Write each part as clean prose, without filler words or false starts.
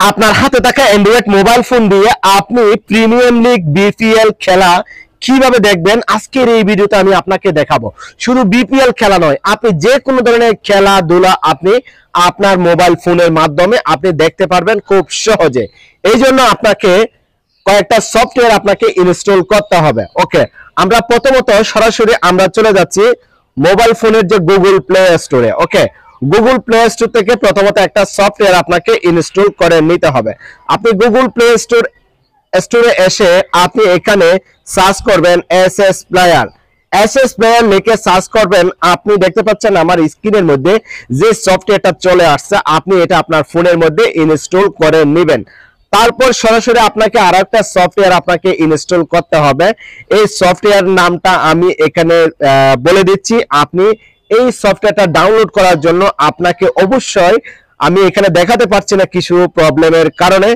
আপনার হাতে থাকা অ্যান্ড্রয়েড মোবাইল ফোন দিয়ে আপনি প্রিমিয়াম লিগ বিপিএল খেলা কিভাবে দেখবেন আজকের এই ভিডিওতে আমি আপনাকে দেখাবো। শুধু বিপিএল খেলা নয়, আপনি যে কোনো ধরনের খেলাধুলা আপনি আপনার মোবাইল ফোনের মাধ্যমে আপনি দেখতে পারবেন খুব সহজে। এই জন্য আপনাকে কয়েকটা সফটওয়্যার আপনাকে ইনস্টল করতে হবে। ওকে, আমরা প্রথমত সরাসরি আমরা চলে যাচ্ছি মোবাইল ফোনের যে গুগল প্লে স্টোরে। ওকে, গুগল প্লে স্টোর থেকে প্রথমত একটা সফটওয়্যার আপনাকে ইনস্টল করে নিতে হবে। আপনি গুগল প্লে স্টোরে এসে আপনি এখানে সার্চ করবেন এসএস প্লেয়ার। এসএস প্লেয়ার লিখে সার্চ করবেন। আপনি দেখতে পাচ্ছেন আমার স্ক্রিনের মধ্যে যে সফটওয়্যারটা চলে আসছে, আপনি এটা আপনার ফোনের মধ্যে ইনস্টল করে নেবেন। তারপর সরাসরি আপনাকে আরেকটা সফটওয়্যার আপনাকে ইনস্টল করতে হবে। এই সফটওয়্যার নামটা আমি এখানে বলে দিচ্ছি। আপনি এই সফটওয়্যারটা ডাউনলোড করার জন্য আপনাকে অবশ্যই, আমি এখানে দেখাতে পারছি না কিছু প্রবলেমের কারণে,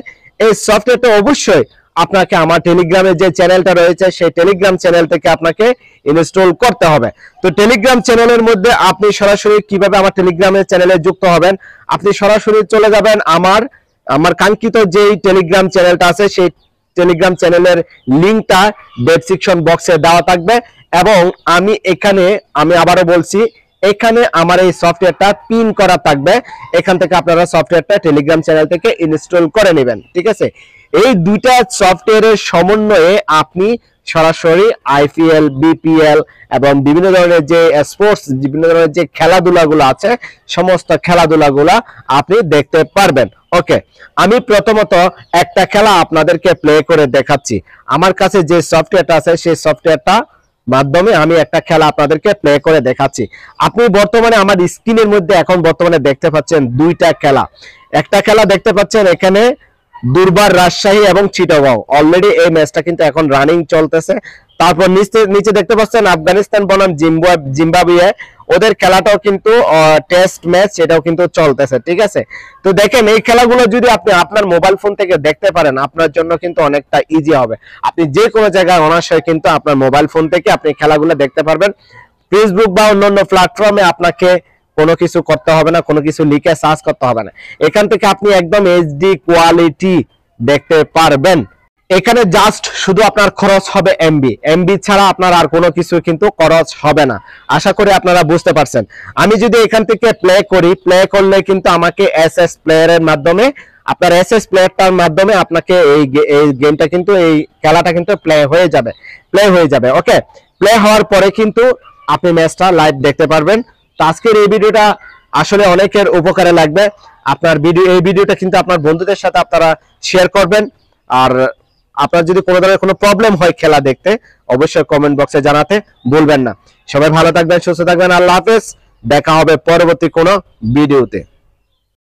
এই সফটওয়্যারটা অবশ্যই আপনাকে আমার টেলিগ্রামে যে চ্যানেলটা রয়েছে সেই টেলিগ্রাম চ্যানেল থেকে আপনাকে ইনস্টল করতে হবে। তো টেলিগ্রাম চ্যানেলের মধ্যে আপনি সরাসরি কিভাবে আমার টেলিগ্রামের চ্যানেলে যুক্ত হবেন, আপনি সরাসরি চলে যাবেন আমার কাঙ্ক্ষিত যেই টেলিগ্রাম চ্যানেলটা আছে সেই টেলিগ্রাম চ্যানেলের লিংকটা ডেসক্রিপশন বক্সে দেওয়া থাকবে। এবং আমি আবারও বলছি, এখানে আমার এই সফটওয়্যারটা পিন করা থাকবে। এখান থেকে আপনারা সফটওয়্যারটা টেলিগ্রাম চ্যানেল থেকে ইনস্টল করে নেবেন। ঠিক আছে, এই দুইটা সফটওয়্যারের সমন্বয়ে আপনি সরাসরি আইপিএল, বিপিএল এবং বিভিন্ন ধরনের যে স্পোর্টস, বিভিন্ন ধরনের যে খেলাধুলাগুলো আছে সমস্ত খেলাধুলাগুলা আপনি দেখতে পারবেন। ওকে, আমি প্রথমত একটা খেলা আপনাদেরকে প্লে করে দেখাচ্ছি। আমার কাছে যে সফটওয়্যারটা আছে সেই সফটওয়্যারটা মাধ্যমে আমি একটা খেলা আপনাদেরকে প্লে করে দেখাচ্ছি। আপনি বর্তমানে আমার স্ক্রিনের মধ্যে এখন বর্তমানে দেখতে পাচ্ছেন দুইটা খেলা। একটা খেলা দেখতে পাচ্ছেন এখানে দুর্বার রাজশাহী এবং চিটাগং, অলরেডি এই ম্যাচটা কিন্তু এখন রানিং চলতেছে। তারপর নিচে দেখতে পাচ্ছেন আফগানিস্তান বনাম জিম্বাবুয়ে, ওদের খেলাটাও কিন্তু টেস্ট ম্যাচ, এটাও কিন্তু চলতেছে। ঠিক আছে, তো দেখেন এই খেলাগুলো যদি আপনি আপনার মোবাইল ফোন থেকে দেখতে পারেন আপনার জন্য কিন্তু অনেকটা ইজি হবে। আপনি যে কোনো জায়গায় অনায়াসে কিন্তু আপনার মোবাইল ফোন থেকে আপনি খেলাগুলো দেখতে পারবেন। ফেসবুক বা অন্যান্য প্ল্যাটফর্মে আপনাকে কোনো কিছু করতে হবে না, কোনো কিছু লিখে সার্চ করতে হবে না। এখান থেকে আপনি একদম এইচডি কোয়ালিটি দেখতে পারবেন। এখানে জাস্ট শুধু আপনার খরচ হবে এমবি ছাড়া আপনার আর কোনো কিছু কিন্তু খরচ হবে না। আশা করি আপনারা বুঝতে পারছেন। আমি যদি এখান থেকে প্লে করলে কিন্তু আমাকে এসএস প্লেয়ারের মাধ্যমে, আপনার এসএস প্লেয়ারটার মাধ্যমে আপনাকে এই গেমটা কিন্তু, এই খেলাটা কিন্তু প্লে হয়ে যাবে। ওকে, প্লে হওয়ার পরে কিন্তু আপনি ম্যাচটা লাইভ দেখতে পারবেন। তো আজকের এই ভিডিওটা আসলে অনেকের উপকারে লাগবে। এই ভিডিওটা কিন্তু আপনার বন্ধুদের সাথে আপনারা শেয়ার করবেন। আর আপনার যদি কোনো ধরনের কোনো প্রবলেম হয় খেলা দেখতে, অবশ্যই কমেন্ট বক্সে জানাতে ভুলবেন না। সবাই ভালো থাকবেন, সুস্থ থাকবেন। আল্লাহ হাফেজ, দেখা হবে পরবর্তী কোনো ভিডিওতে।